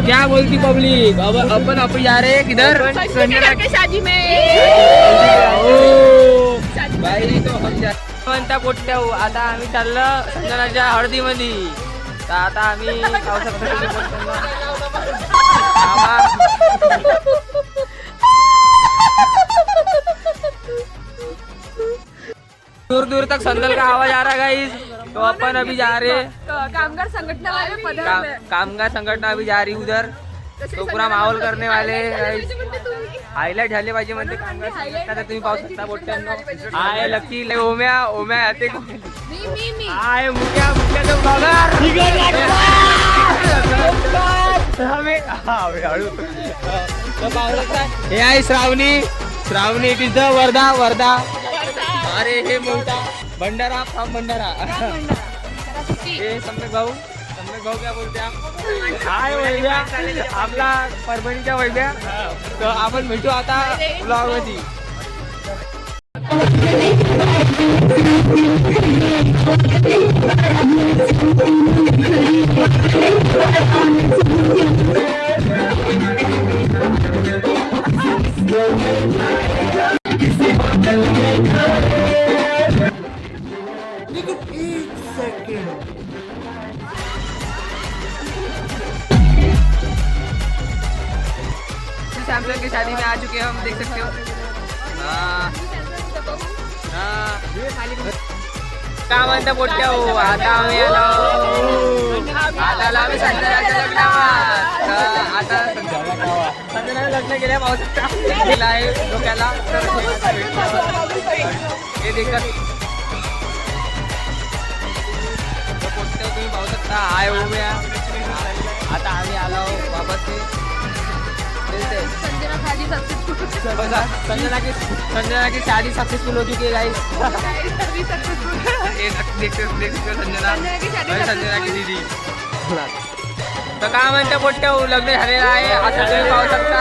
क्या बोलती पब्लिक? अब अपन अभी जा रहे किधर? संजना के शादी में। भाई तो हम म्हणता पोट्ट्या आता आम्ही चाललो संजनाच्या हळदीमध्ये. तर आता आम्ही दूर दूर तक संदल का आवाज आ रहा गाइस. तो अपन अभी जा रहे कामगार संगठना वाले कामगार संघटना अभी जा रही उधर. तो पूरा माहोल करने वाले हायलाइट झाले पाहिजे म्हणते कामगार संघटना. तर तुम्ही पाहू शकता पोट्ट्यांनो. आय लकी ओम्या येते आय मुक्या तो ब्लॉगर. हे आहे श्रावणी इट इज द वर्धा. अरे हे मोठा भंडारा फ्रॉम भंडारा. हे सम्यक भाऊ क्या बोलते आप? हाय वैभ्या आपला परभणीच्या वैभ्या. तर आपण भेटू आता ब्लॉग मध्ये. सैमसंग की शादी में आ चुके हैं हम, देख सकते हो. काय म्हणता पोट्ट्या हो? आता आम्ही आम्ही संजनाच्या लग्नावर. आता संजनाने लग्न केल्या पाहू शकता. दिला आहे डोक्याला. हे देखत पोट्ट्या तुम्ही पाहू शकता. हाय उभ्या. आता आम्ही आलो वापस. संजना की शादी सक्सेसफुल हो चुकी है गाइस. संजना की दीदी. तर काय म्हणते पोट्ट्या लग्न झालेलं आहे. आता तुम्ही पाहू शकता.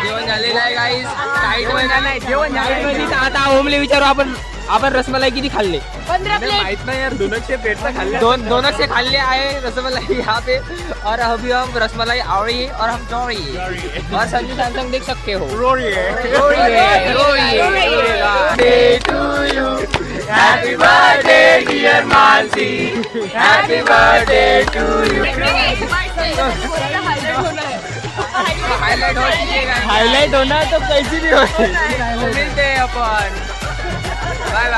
जेवण झालेलं आहे गाइस. टाईट महिना नाही जेवण झालेलं. आता ओमले विचारू आपण रसमलाई किती खाल्ले? 15 प्लेट. माहित नाही यार. 200 प्लेट खाल्ले. दोनों खाल्ले आहे रसमलाई यहाँ पे. और अभी हम रसमलाई आ रही है और हम जा रही है. और संजू सैमसंग देख सकते हो. रो रही है. Happy birthday dear Mansi. Happy birthday to you. Highlight होना तो कैसी भी हो. मिलते हैं अपन. Bye bye.